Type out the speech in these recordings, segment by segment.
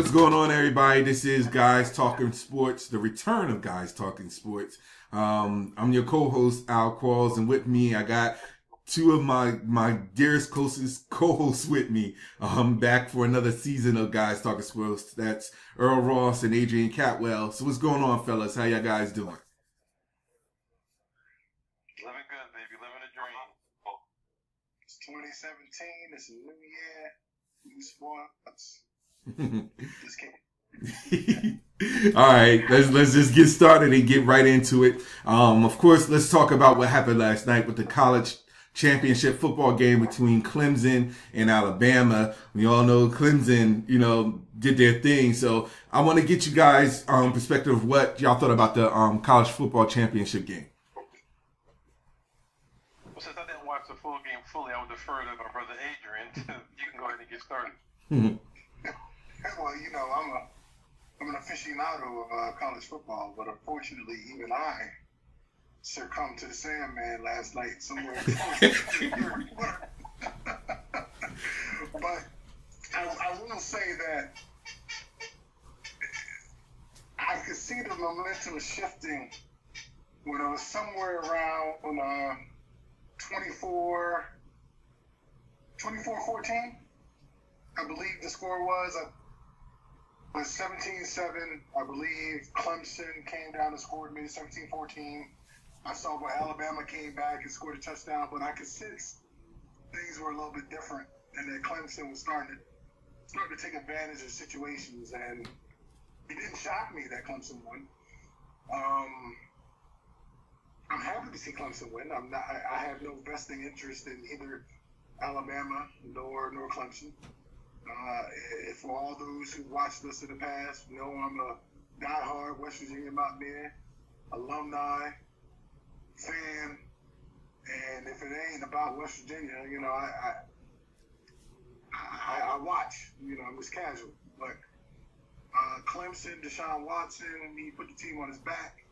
What's going on, everybody? This is Guys Talking Sports, the return of Guys Talking Sports. I'm your co-host, Al Qualls, and with me, I got two of my dearest, closest co-hosts with me. Back for another season of Guys Talking Sports. That's Earl Ross and Adrian Catwell. So what's going on, fellas? How y'all guys doing? Living good, baby. Living a dream. It's 2017. It's a new year. New sports. Just kidding. All right, let's just get started and get right into it. Of course, let's talk about what happened last night with the college championship football game between Clemson and Alabama. We all know Clemson, did their thing. So I want to get you guys' perspective of what y'all thought about the college football championship game. Well, since I didn't watch the full game fully, I would defer to my brother Adrian. You can go ahead and get started. Well, I'm an aficionado of college football, but unfortunately, even I succumbed to the Sandman last night somewhere. But I will say that I could see the momentum shifting when it was somewhere around 24-14. I believe the score was 17-7. I believe Clemson came down and scored maybe 17-14. I saw where Alabama came back and scored a touchdown, but I could sense things were a little bit different, and that Clemson was starting to take advantage of situations, and it didn't shock me that Clemson won. I'm happy to see Clemson win. I have no vesting interest in either Alabama nor Clemson. For all those who watched us in the past, know I'm a diehard West Virginia Mountaineer, alumni, fan, and if it ain't about West Virginia, I watch. I'm just casual. But Clemson, Deshaun Watson, he put the team on his back.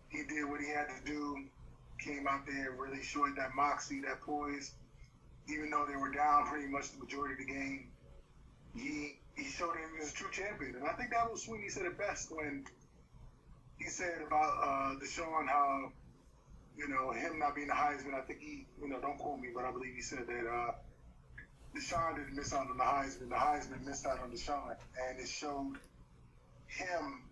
He did what he had to do. Came out there and really showed that moxie, that poise. Even though they were down pretty much the majority of the game, he showed him he was a true champion. And I think that was Sweeney said it best when he said about Deshaun how, him not being the Heisman, I think he, don't quote me, but I believe he said that Deshaun didn't miss out on the Heisman missed out on Deshaun. And it showed him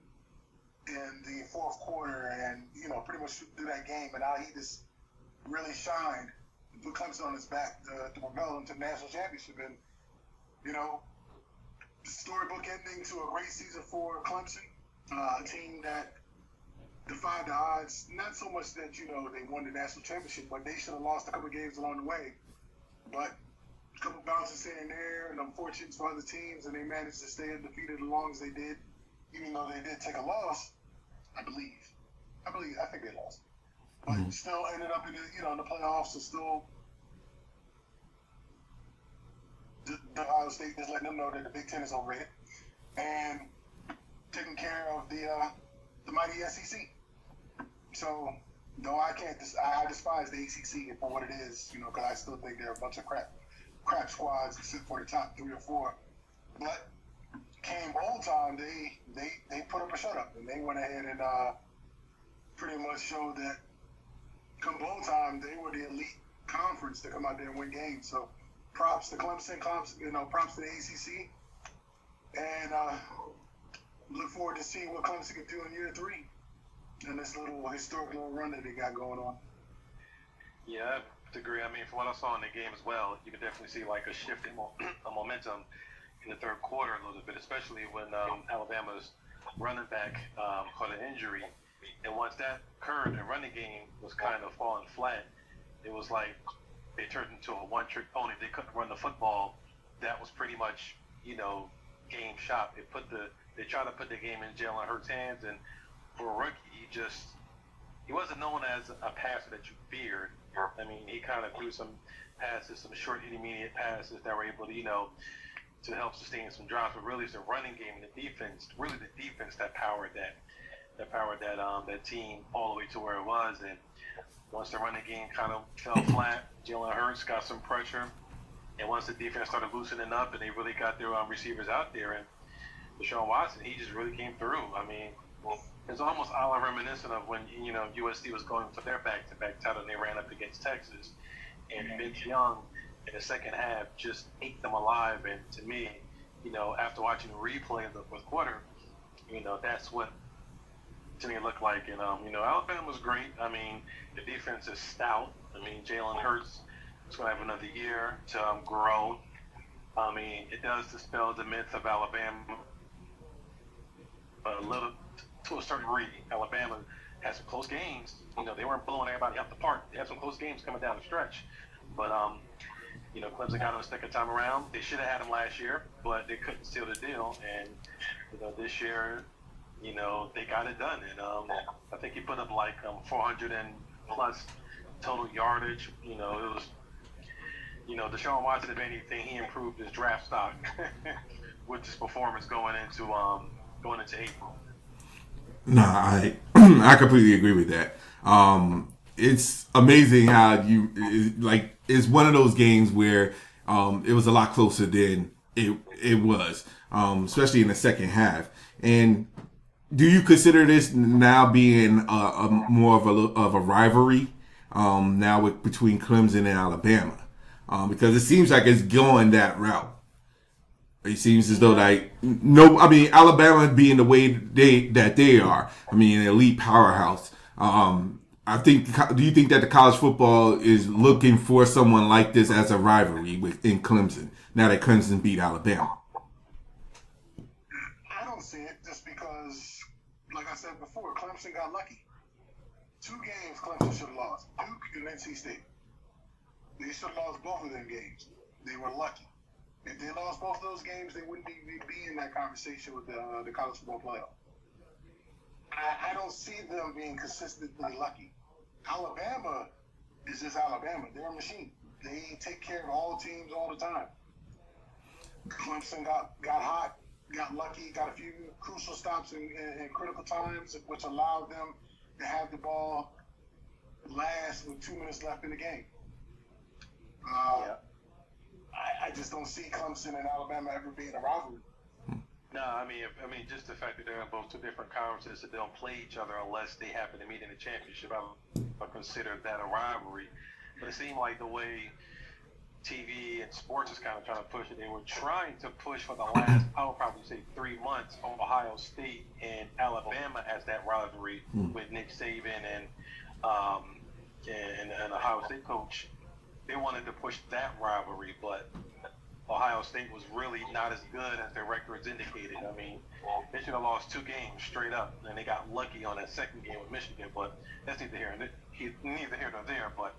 in the fourth quarter and, pretty much through that game and how he just really shined and put Clemson on his back to propel him to the national championship. And, storybook ending to a great season for Clemson, a team that defied the odds. Not so much that, they won the national championship, but they should have lost a couple of games along the way. But a couple bounces here and there, and unfortunate for other teams, and they managed to stay undefeated as long as they did, even though they did take a loss, I think they lost. But still ended up in the playoffs, so still the Ohio State just letting them know that the Big Ten is overrated and taking care of the mighty SEC. So, no, I despise the ACC for what it is, because I still think they're a bunch of crap squads except for the top 3 or 4. But came bowl time, they put up a shut up, and they went ahead and pretty much showed that come bowl time, they were the elite conference to come out there and win games. So, props to Clemson, props to the ACC, and look forward to seeing what Clemson can do in year 3 and this little historic little run that they got going on. Yeah, I agree. I mean, from what I saw in the game as well, you can definitely see like a shift in momentum in the third quarter a little bit, especially when Alabama's running back caught an injury, and once that occurred, the running game was kind of falling flat. It was like they turned into a one-trick pony. They couldn't run the football. That was pretty much, game shot. They tried to put the game in Jalen Hurts' hands, and for a rookie, he wasn't known as a passer that you feared. I mean, he kind of threw some passes, some short, intermediate passes that were able to, to help sustain some drives. But really, it's the running game and the defense that powered that team all the way to where it was. And once the running game kind of fell flat, Jalen Hurts got some pressure. And once the defense started loosening up and they really got their receivers out there, and Deshaun Watson, he just really came through. I mean, it's almost a la reminiscent of when, USC was going for their back-to-back title and they ran up against Texas. And Vince Young, in the second half, just ate them alive. And to me, after watching the replay of the fourth quarter, that's what, to me, it looked like. And, Alabama's great. I mean, the defense is stout. I mean, Jalen Hurts is going to have another year to grow. I mean, it does dispel the myth of Alabama a little, to a certain degree. Alabama had some close games. They weren't blowing everybody out the park. They had some close games coming down the stretch. But, Clemson got him a second time around. They should have had him last year, but they couldn't seal the deal. And, this year, they got it done. And I think he put up like 400 and plus total yardage. It was, Deshaun Watson, if anything, he improved his draft stock with his performance going into April. No, I completely agree with that. It's amazing how it's one of those games where it was a lot closer than it was, especially in the second half. And do you consider this now being a more of a rivalry now between Clemson and Alabama? Because it seems like it's going that route. It seems as though Alabama being the way they are, an elite powerhouse. Do you think that the college football is looking for someone like this as a rivalry in Clemson now that Clemson beat Alabama? I don't see it just because, like I said before, Clemson got lucky. 2 games Clemson should have lost, Duke and NC State. They should have lost both of them games. They were lucky. If they lost both of those games, they wouldn't be in that conversation with the college football playoff. I don't see them being consistently lucky. Alabama is just Alabama. They're a machine. They take care of all teams all the time. Clemson got hot, got lucky, got a few crucial stops in critical times, which allowed them to have the ball last with 2 minutes left in the game. I just don't see Clemson and Alabama ever being a rivalry. No, I mean, just the fact that they're in both 2 different conferences, that they don't play each other unless they happen to meet in the championship, I consider that a rivalry. But it seemed like the way TV and sports is kind of trying to push it, they were trying to push for the last, I would probably say 3 months, Ohio State and Alabama as that rivalry with Nick Saban and Ohio State coach. They wanted to push that rivalry, but Ohio State was really not as good as their records indicated. I mean, they should have lost 2 games straight up, and they got lucky on that second game with Michigan, but that's neither here nor there. But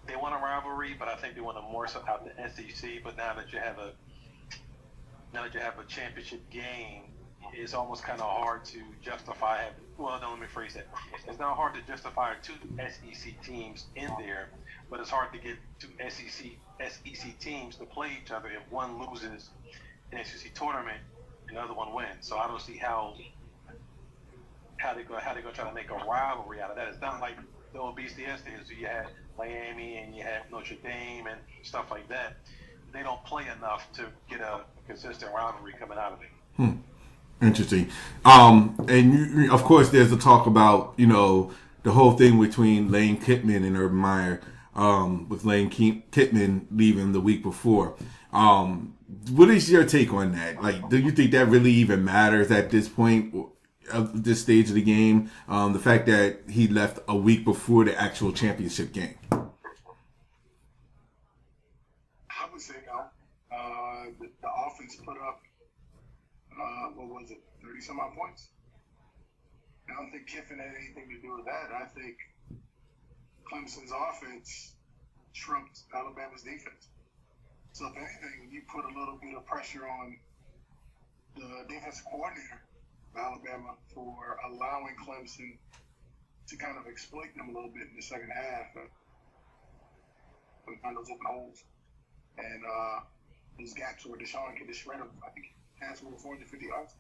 they want a rivalry, but I think they want to more so out the SEC. But now that you have a championship game, it's almost kind of hard to justify having. Well, no, let me phrase that. It's not hard to justify 2 SEC teams in there, but it's hard to get 2 SEC teams to play each other if one loses an SEC tournament and the other one wins. So I don't see how they're going to try to make a rivalry out of that. It's not like the old BCS days. You had Miami and you had Notre Dame and stuff like that. They don't play enough to get a consistent rivalry coming out of it. Interesting. And of course, there's a talk about the whole thing between Lane Kiffin and Urban Meyer. With Lane Kiffin leaving the week before. What is your take on that? Like, do you think that really even matters at this point of this stage of the game? The fact that he left a week before the actual championship game. I would say no. The offense put up, 30-some-odd points. I don't think Kiffin had anything to do with that. I think Clemson's offense trumped Alabama's defense. So if anything, you put a little bit of pressure on the defensive coordinator of Alabama for allowing Clemson to kind of exploit them a little bit in the second half and find those open holes. And those gaps where Deshaun could just shred them. I think he has over 450 yards.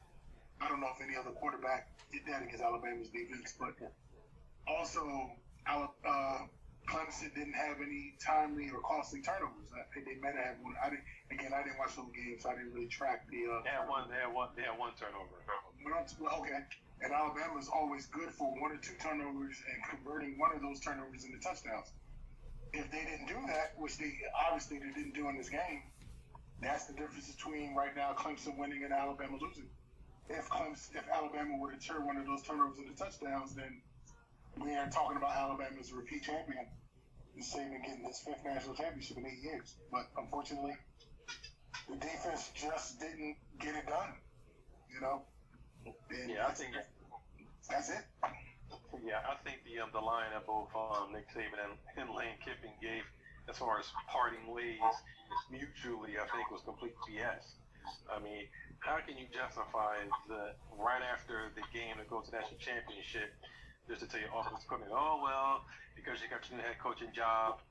I don't know if any other quarterback did that against Alabama's defense, but also Clemson didn't have any timely or costly turnovers. They might have had one. I didn't watch those games, so I didn't really track the. They had one turnover. Okay. And Alabama's always good for 1 or 2 turnovers and converting one of those turnovers into touchdowns. If they didn't do that, which they didn't do in this game, that's the difference between right now Clemson winning and Alabama losing. If Alabama were to turn one of those turnovers into touchdowns, then we are talking about Alabama as a repeat champion and saving getting this 5th national championship in 8 years. But unfortunately, the defense just didn't get it done. You know. And yeah, I think that's it. Yeah, I think the line that both Nick Saban and Lane Kiffin gave as far as parting ways mutually, I think was complete BS. I mean, how can you justify right after the game to go to the national championship just to tell your offense equipment, oh, well, because you got your new head coaching job,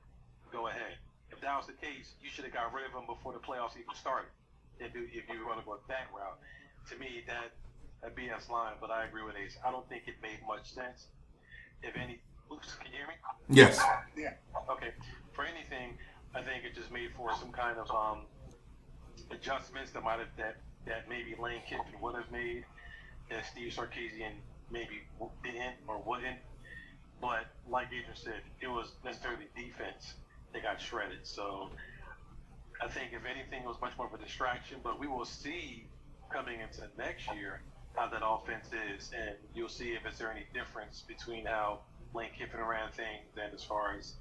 go ahead. If that was the case, you should have got rid of him before the playoffs even started. If you were going to go that route. To me, that a BS line, but I agree with Ace. I don't think it made much sense. Oops, can you hear me? Yes. Yeah. Okay. For anything, I think it just made for some kind of adjustments that maybe Lane Kiffin would have made, that Steve Sarkisian maybe didn't or wouldn't. But like Adrian said, it was necessarily defense that got shredded. So I think if anything, it was much more of a distraction. But we will see coming into next year how that offense is, and you'll see if is there any difference between how Lane Kiffin ran things and as far as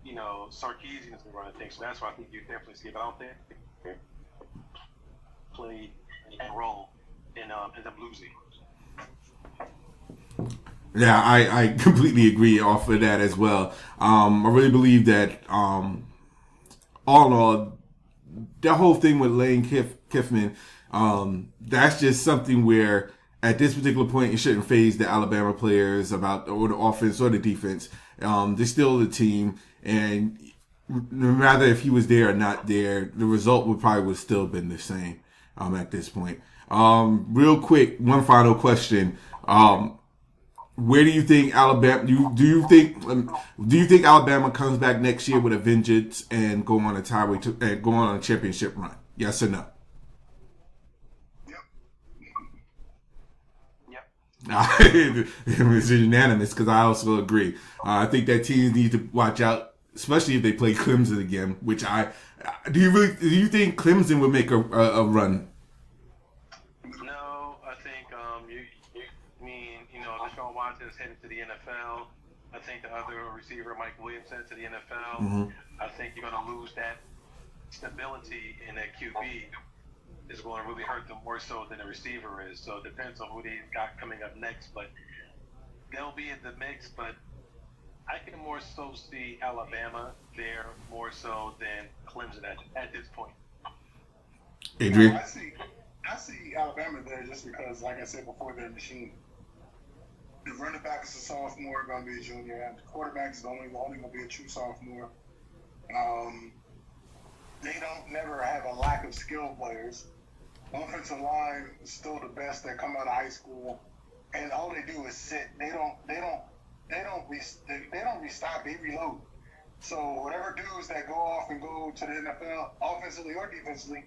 Sarkisian has been running things. So that's why I think you definitely see it out there. Played a role in them losing. Yeah, I completely agree off of that as well. I really believe that all in all, that whole thing with Lane Kiffin, that's just something where at this particular point it shouldn't faze the Alabama players or the offense or the defense. They're still the team, and no matter if he was there or not there, the result would still been the same at this point. Real quick, one final question. Where do you think Alabama? Do you think Alabama comes back next year with a vengeance and go on a championship run? Yes or no? Yep. It's unanimous because I also agree. I think that teams need to watch out, especially if they play Clemson again. Which do you think Clemson would make a run? Deshaun Watson is headed to the NFL. I think the other receiver, Mike Williams, headed to the NFL. Mm-hmm. I think you're going to lose that stability in that QB. Is going to really hurt them more so than the receiver is. So it depends on who they got coming up next. But they'll be in the mix. But I can more so see Alabama there more so than Clemson at this point. Adrian? I see Alabama there just because, like I said before, they're a machine. The running back is a sophomore, going to be a junior. And the quarterback is only going to be a true sophomore. They don't never have a lack of skill players. Offensive line is still the best that come out of high school, and all they do is sit. They don't restock. They reload. So whatever dudes that go off and go to the NFL, offensively or defensively,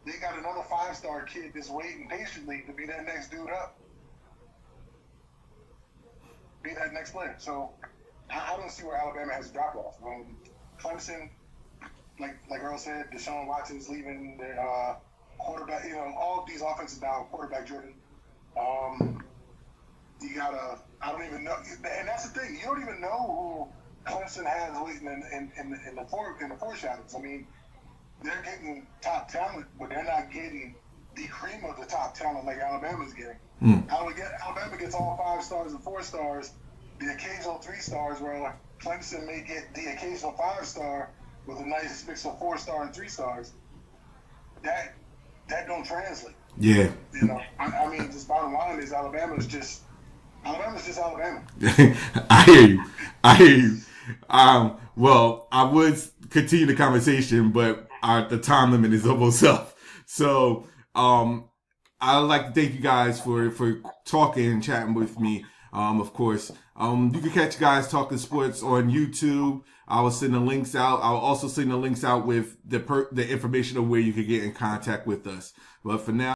they got another 5-star kid that's waiting patiently to be that next dude up. Be that next player. So I don't see where Alabama has a drop off. Clemson, like Earl said, Deshaun Watson's leaving. Their quarterback, all of these offenses now are quarterback driven. You gotta, I don't even know, and that's the thing. You don't even know who Clemson has waiting in the foreshadows. I mean, they're getting top talent, but they're not getting the cream of the top talent like Alabama's getting. Alabama gets all 5 stars and 4 stars, the occasional 3 stars, where Clemson may get the occasional 5-star with a nice mix of 4-star and 3 stars. That don't translate. Yeah. I mean, just bottom line is Alabama's just Alabama. I hear you. Well, I would continue the conversation, but the time limit is almost up. So, I'd like to thank you guys for talking and chatting with me. Of course, you can catch Guys Talking Sports on YouTube. I will send the links out. I'll also send the links out with the information of where you can get in contact with us. But for now,